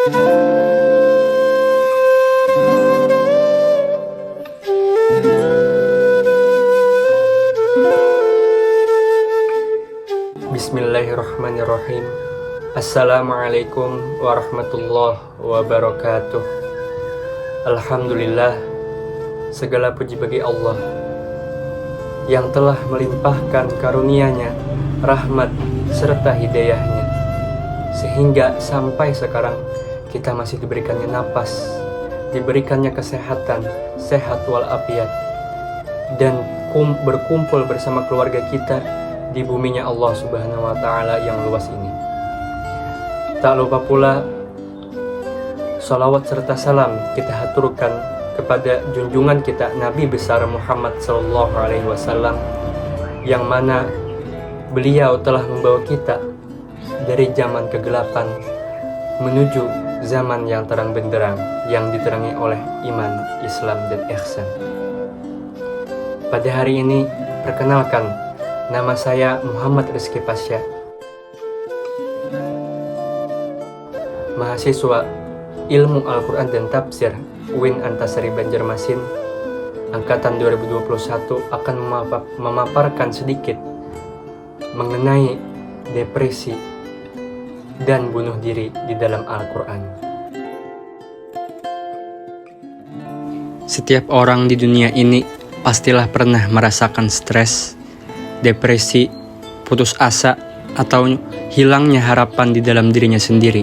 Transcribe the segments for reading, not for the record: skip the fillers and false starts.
Bismillahirrahmanirrahim. Assalamualaikum warahmatullahi wabarakatuh. Alhamdulillah, segala puji bagi Allah yang telah melimpahkan karunia-Nya, rahmat serta hidayah-Nya, sehingga sampai sekarang kita masih diberikannya napas, diberikannya kesehatan, sehat walafiat, dan berkumpul bersama keluarga kita di buminya Allah Subhanahu wa Ta'ala yang luas ini. Tak lupa pula salawat serta salam kita haturkan kepada junjungan kita Nabi besar Muhammad sallallahu alaihi wasallam, yang mana beliau telah membawa kita dari zaman kegelapan menuju zaman yang terang benderang, yang diterangi oleh iman, Islam, dan ihsan. Pada hari ini, perkenalkan, nama saya Muhammad Rizky Pasya, mahasiswa Ilmu Al-Quran dan Tafsir UIN Antasari Banjarmasin Angkatan 2021, akan memaparkan sedikit mengenai depresi dan bunuh diri di dalam Al-Quran. Setiap orang di dunia ini pastilah pernah merasakan stres, depresi, putus asa, atau hilangnya harapan di dalam dirinya sendiri.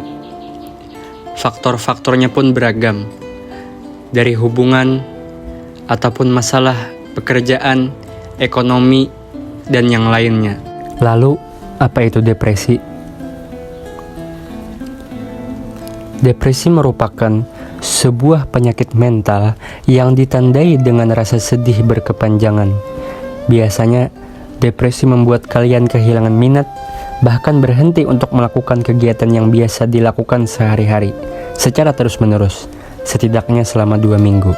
Faktor-faktornya pun beragam, dari hubungan ataupun masalah pekerjaan, ekonomi, dan yang lainnya. Lalu, apa itu depresi? Depresi merupakan sebuah penyakit mental yang ditandai dengan rasa sedih berkepanjangan. Biasanya, depresi membuat kalian kehilangan minat, bahkan berhenti untuk melakukan kegiatan yang biasa dilakukan sehari-hari secara terus-menerus, setidaknya selama 2 minggu.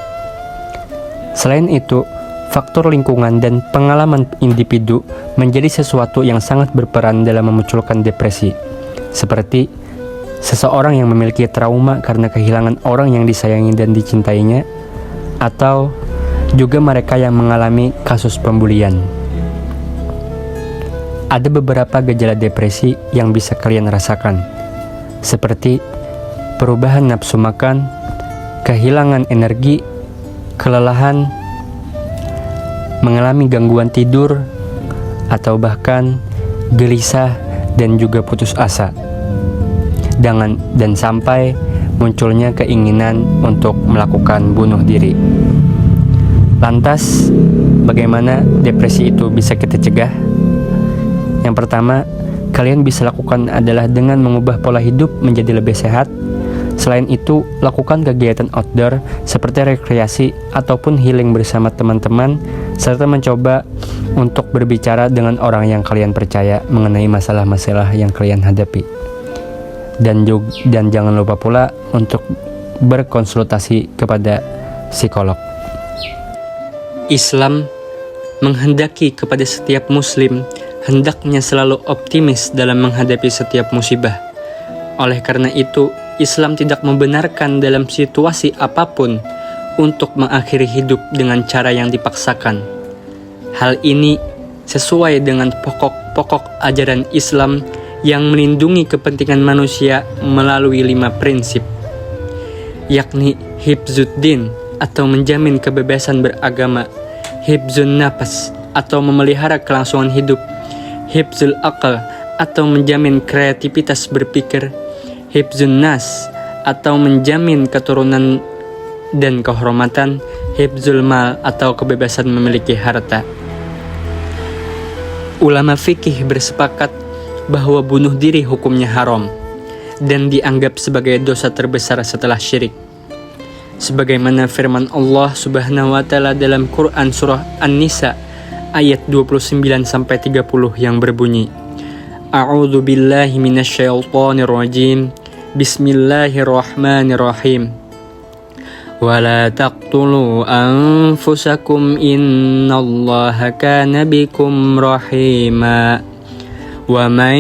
Selain itu, faktor lingkungan dan pengalaman individu menjadi sesuatu yang sangat berperan dalam memunculkan depresi, seperti seseorang yang memiliki trauma karena kehilangan orang yang disayangi dan dicintainya, atau juga mereka yang mengalami kasus pembulian. Ada beberapa gejala depresi yang bisa kalian rasakan, seperti perubahan nafsu makan, kehilangan energi, kelelahan, mengalami gangguan tidur, atau bahkan gelisah dan juga putus asa. Dan sampai munculnya keinginan untuk melakukan bunuh diri. Lantas, bagaimana depresi itu bisa kita cegah? Yang pertama, kalian bisa lakukan adalah dengan mengubah pola hidup menjadi lebih sehat. Selain itu, lakukan kegiatan outdoor seperti rekreasi ataupun healing bersama teman-teman, serta mencoba untuk berbicara dengan orang yang kalian percaya mengenai masalah-masalah yang kalian hadapi. Dan jangan lupa pula untuk berkonsultasi kepada psikolog. Islam menghendaki kepada setiap muslim hendaknya selalu optimis dalam menghadapi setiap musibah. Oleh karena itu, Islam tidak membenarkan dalam situasi apapun untuk mengakhiri hidup dengan cara yang dipaksakan. Hal ini sesuai dengan pokok-pokok ajaran Islam yang melindungi kepentingan manusia melalui 5 prinsip, yakni hifzuddin atau menjamin kebebasan beragama, hifzun nafas atau memelihara kelangsungan hidup, hifzul aql atau menjamin kreativitas berpikir, hifzun nas atau menjamin keturunan dan kehormatan, hifzul mal atau kebebasan memiliki harta. Ulama fikih bersepakat bahwa bunuh diri hukumnya haram dan dianggap sebagai dosa terbesar setelah syirik. Sebagaimana firman Allah Subhanahu wa Ta'ala dalam Quran surah An-Nisa ayat 29-30 yang berbunyi, A'udzu billahi minasyaitonir rajim. Bismillahirrahmanirrahim. Wala taqtulu anfusakum innallaha kana bikum rahima. ومن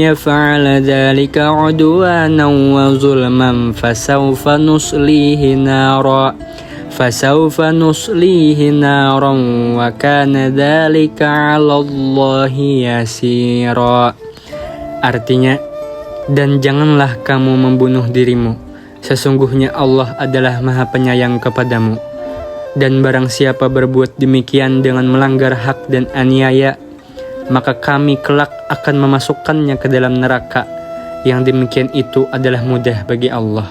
يفعل ذلك عدوانا وظلما فسوف نصليه نارا وكان ذلك على الله يسيرا. Artinya, dan janganlah kamu membunuh dirimu. Sesungguhnya Allah adalah Maha Penyayang kepadamu. Dan barang siapa berbuat demikian dengan melanggar hak dan aniaya, maka kami kelak akan memasukkannya ke dalam neraka. Yang demikian itu adalah mudah bagi Allah.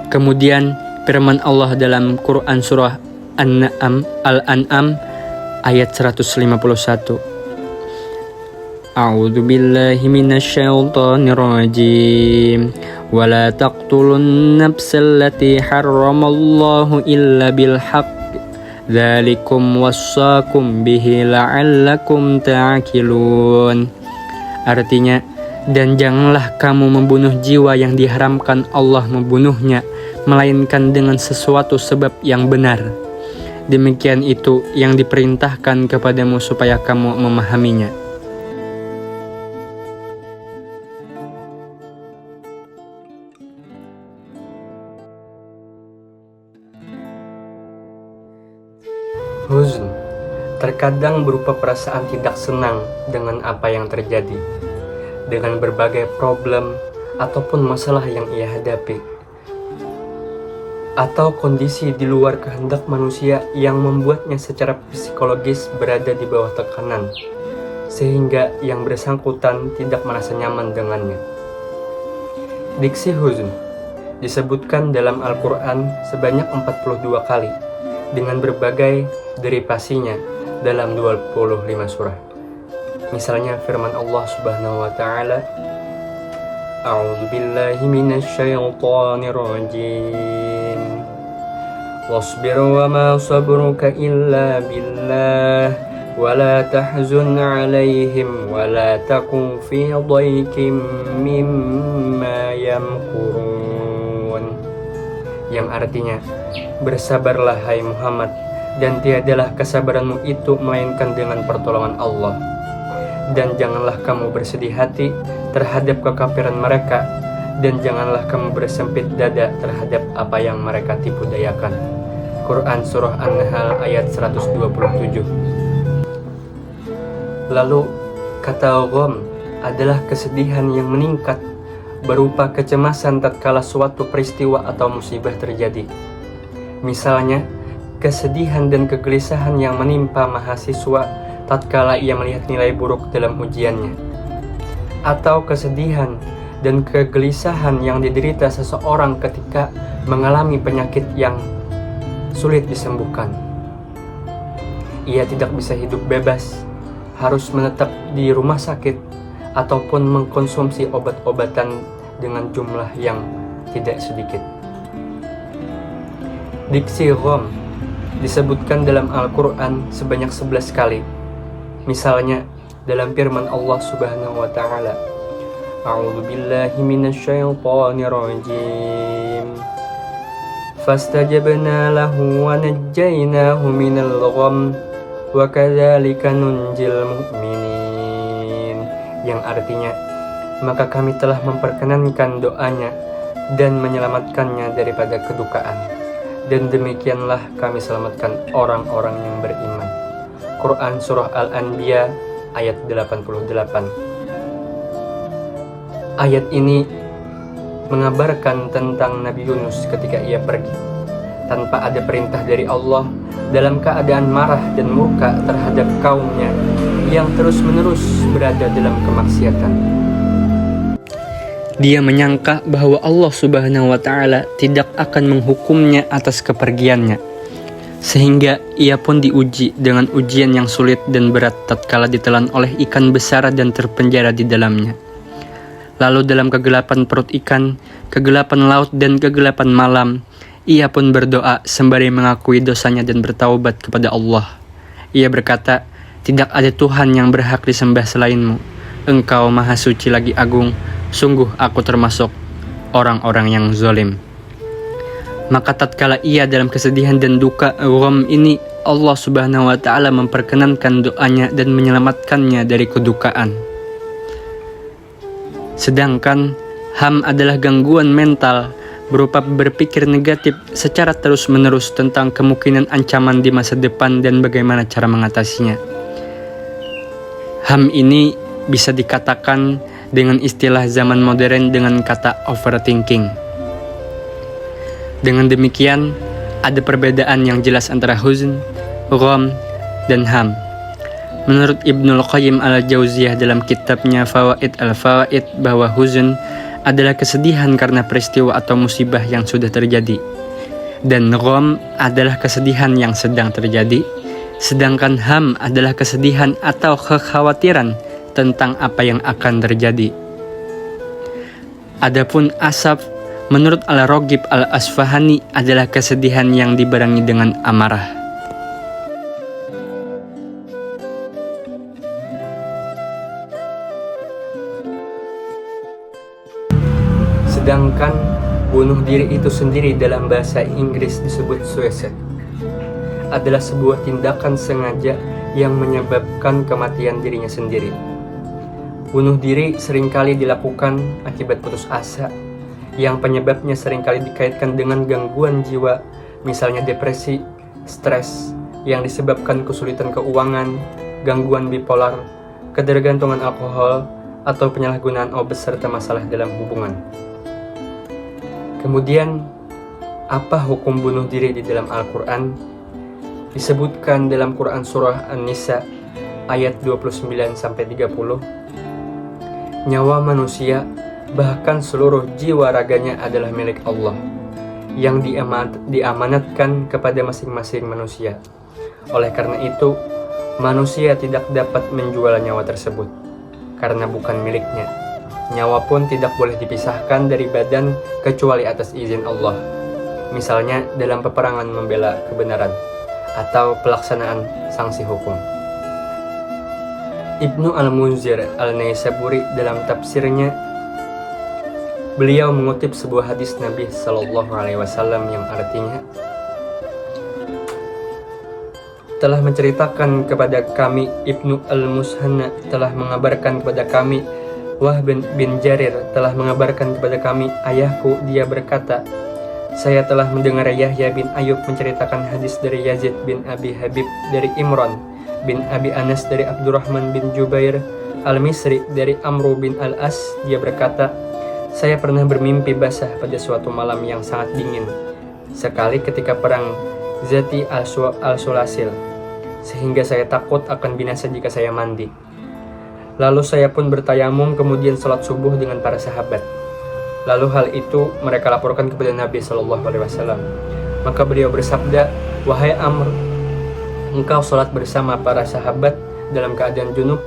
Kemudian firman Allah dalam Quran surah Al-An'am ayat 151. A'udzu billahi minasyaitonir rajim. Wala taqtulun nafsal lati harramallahu illa bil haqq. Dzalikum wassaakum bihi la'allakum ta'qilun. Artinya, dan janganlah kamu membunuh jiwa yang diharamkan Allah membunuhnya, melainkan dengan sesuatu sebab yang benar. Demikian itu yang diperintahkan kepadamu supaya kamu memahaminya. Huzn terkadang berupa perasaan tidak senang dengan apa yang terjadi, dengan berbagai problem ataupun masalah yang ia hadapi, atau kondisi di luar kehendak manusia yang membuatnya secara psikologis berada di bawah tekanan, sehingga yang bersangkutan tidak merasa nyaman dengannya. Diksi huzn disebutkan dalam Al-Quran sebanyak 42 kali, dengan berbagai derivasinya dalam 25 surah. Misalnya firman Allah Subhanahu wa taala, A'udzu billahi minasyaitonir rajim. Wasbir wa ma sabruka illa billah wa la tahzun 'alaihim wa la takun fi dhaikin mimma yamkurun. Yang artinya, bersabarlah hai Muhammad, dan tiadalah kesabaranmu itu melainkan dengan pertolongan Allah. Dan janganlah kamu bersedih hati terhadap kekafiran mereka, dan janganlah kamu bersempit dada terhadap apa yang mereka tipu dayakan. Quran Surah An-Nahl ayat 127. Lalu, kata gham adalah kesedihan yang meningkat, berupa kecemasan tatkala suatu peristiwa atau musibah terjadi. Misalnya, kesedihan dan kegelisahan yang menimpa mahasiswa tatkala ia melihat nilai buruk dalam ujiannya, atau kesedihan dan kegelisahan yang diderita seseorang ketika mengalami penyakit yang sulit disembuhkan. Ia tidak bisa hidup bebas, harus menetap di rumah sakit ataupun mengkonsumsi obat-obatan dengan jumlah yang tidak sedikit. Diksi gham disebutkan dalam Al-Quran sebanyak 11 kali. Misalnya dalam firman Allah Subhanahu wa taala, A'udzu billahi minasyaitonir rajim. Fastajabna lahu wa najjaynahu minal gham wa kadzalika nunjil mu'minin. Yang artinya, maka kami telah memperkenankan doanya dan menyelamatkannya daripada kedukaan, dan demikianlah kami selamatkan orang-orang yang beriman. Quran Surah Al-Anbiya ayat 88. Ayat ini mengabarkan tentang Nabi Yunus ketika ia pergi tanpa ada perintah dari Allah, dalam keadaan marah dan murka terhadap kaumnya yang terus-menerus berada dalam kemaksiatan. Dia menyangka bahwa Allah Subhanahu wa taala tidak akan menghukumnya atas kepergiannya, sehingga ia pun diuji dengan ujian yang sulit dan berat tatkala ditelan oleh ikan besar dan terpenjara di dalamnya. Lalu dalam kegelapan perut ikan, kegelapan laut dan kegelapan malam, ia pun berdoa sembari mengakui dosanya dan bertaubat kepada Allah. Ia berkata, tidak ada Tuhan yang berhak disembah selainmu. Engkau maha suci lagi agung. Sungguh aku termasuk orang-orang yang zalim. Maka tatkala ia dalam kesedihan dan duka gham ini Allah Subhanahu wa Ta'ala memperkenankan doanya dan menyelamatkannya dari kedukaan. Sedangkan ham adalah gangguan mental berupa berpikir negatif secara terus-menerus tentang kemungkinan ancaman di masa depan dan bagaimana cara mengatasinya. Ham ini bisa dikatakan dengan istilah zaman modern dengan kata overthinking. Dengan demikian, ada perbedaan yang jelas antara huzn, gham, dan ham. Menurut Ibnul Qayyim al-Jauziyah dalam kitabnya Fawaid al-Fawaid bahwa huzn adalah kesedihan karena peristiwa atau musibah yang sudah terjadi, dan gham adalah kesedihan yang sedang terjadi, sedangkan ham adalah kesedihan atau kekhawatiran tentang apa yang akan terjadi. Adapun asaf, menurut Al-Raghib Al-Asfahani, adalah kesedihan yang dibarengi dengan amarah. Sedangkan bunuh diri itu sendiri dalam bahasa Inggris disebut suicide, adalah sebuah tindakan sengaja yang menyebabkan kematian dirinya sendiri. Bunuh diri seringkali dilakukan akibat putus asa, yang penyebabnya seringkali dikaitkan dengan gangguan jiwa, misalnya depresi, stres, yang disebabkan kesulitan keuangan, gangguan bipolar, ketergantungan alkohol, atau penyalahgunaan obat serta masalah dalam hubungan. Kemudian, apa hukum bunuh diri di dalam Al-Quran? Disebutkan dalam Quran Surah An-Nisa ayat 29-30, nyawa manusia, bahkan seluruh jiwa raganya adalah milik Allah, yang diamanatkan kepada masing-masing manusia. Oleh karena itu, manusia tidak dapat menjual nyawa tersebut, karena bukan miliknya. Nyawa pun tidak boleh dipisahkan dari badan kecuali atas izin Allah, misalnya dalam peperangan membela kebenaran atau pelaksanaan sanksi hukum. Ibnu Al-Munzir Al-Naisaburi dalam tafsirnya, beliau mengutip sebuah hadis Nabi Shallallahu Alaihi Wasallam yang artinya, telah menceritakan kepada kami, Ibnu Al-Mushanna telah mengabarkan kepada kami, Wahb bin Jarir telah mengabarkan kepada kami, ayahku, dia berkata, saya telah mendengar Yahya bin Ayub menceritakan hadis dari Yazid bin Abi Habib dari Imran bin Abi Anas dari Abdurrahman bin Jubair Al-Misri dari Amru bin Al-As, dia berkata, saya pernah bermimpi basah pada suatu malam yang sangat dingin, sekali ketika perang Zati al-Sulasil, sehingga saya takut akan binasa jika saya mandi. Lalu saya pun bertayamum, kemudian salat subuh dengan para sahabat. Lalu hal itu mereka laporkan kepada Nabi SAW. Maka beliau bersabda, wahai Amr, engkau salat bersama para sahabat dalam keadaan junub.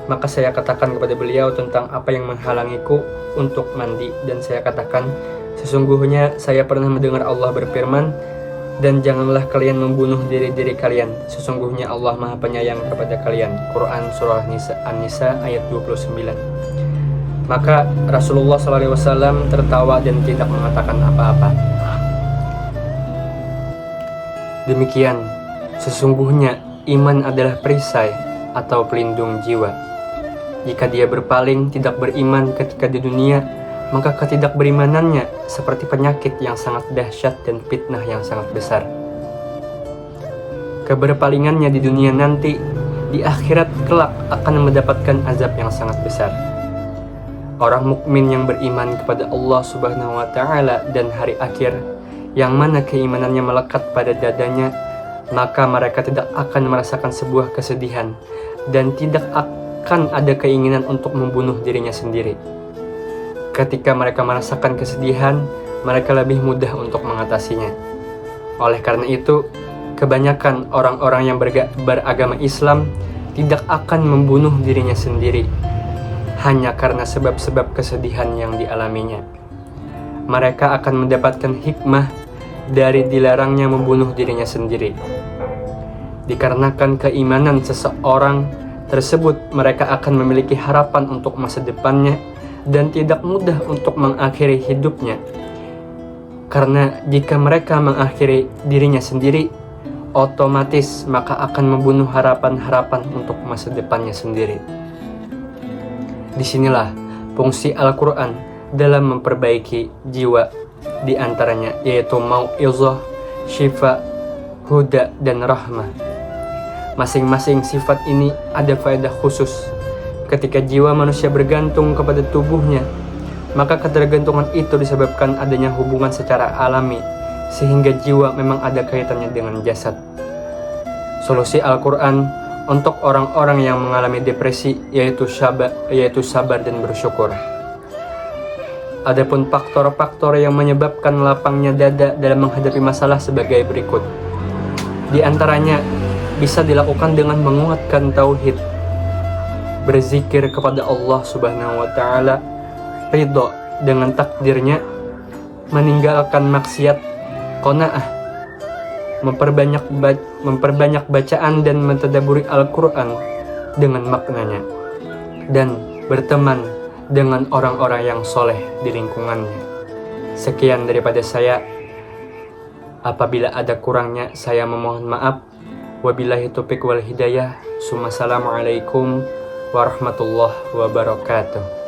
Maka saya katakan kepada beliau tentang apa yang menghalangiku untuk mandi, dan saya katakan, sesungguhnya saya pernah mendengar Allah berfirman, dan janganlah kalian membunuh diri-diri kalian, sesungguhnya Allah Maha Penyayang kepada kalian. Quran Surah An-Nisa ayat 29. Maka Rasulullah SAW tertawa dan tidak mengatakan apa-apa. Demikian, sesungguhnya iman adalah perisai atau pelindung jiwa. Jika dia berpaling, tidak beriman ketika di dunia, maka ketidakberimanannya seperti penyakit yang sangat dahsyat dan fitnah yang sangat besar. Keberpalingannya di dunia nanti, di akhirat kelak akan mendapatkan azab yang sangat besar. Orang mukmin yang beriman kepada Allah Subhanahu wa Ta'ala dan hari akhir, yang mana keimanannya melekat pada dadanya, maka mereka tidak akan merasakan sebuah kesedihan dan tidak akan ada keinginan untuk membunuh dirinya sendiri. Ketika mereka merasakan kesedihan, mereka lebih mudah untuk mengatasinya. Oleh karena itu, kebanyakan orang-orang yang beragama Islam tidak akan membunuh dirinya sendiri, hanya karena sebab-sebab kesedihan yang dialaminya. Mereka akan mendapatkan hikmah dari dilarangnya membunuh dirinya sendiri. Dikarenakan keimanan seseorang tersebut, mereka akan memiliki harapan untuk masa depannya, dan tidak mudah untuk mengakhiri hidupnya. Karena jika mereka mengakhiri dirinya sendiri, otomatis maka akan membunuh harapan-harapan untuk masa depannya sendiri. Disinilah fungsi Al-Quran dalam memperbaiki jiwa, di antaranya yaitu mau'izah, syifa, huda, dan rahmah. Masing-masing sifat ini ada faedah khusus. Ketika jiwa manusia bergantung kepada tubuhnya, maka ketergantungan itu disebabkan adanya hubungan secara alami, sehingga jiwa memang ada kaitannya dengan jasad. Solusi Al-Quran untuk orang-orang yang mengalami depresi yaitu sabar dan bersyukur. Adapun faktor-faktor yang menyebabkan lapangnya dada dalam menghadapi masalah sebagai berikut. Di antaranya bisa dilakukan dengan menguatkan tauhid, berzikir kepada Allah Subhanahu wa taala, ridho dengan takdirnya, meninggalkan maksiat, qanaah, memperbanyak bacaan dan mentadaburi Al-Quran dengan maknanya, dan berteman dengan orang-orang yang soleh di lingkungannya. Sekian daripada saya. Apabila ada kurangnya, saya memohon maaf. Wabillahi taufiq wal hidayah. Assalamualaikum warahmatullahi wabarakatuh.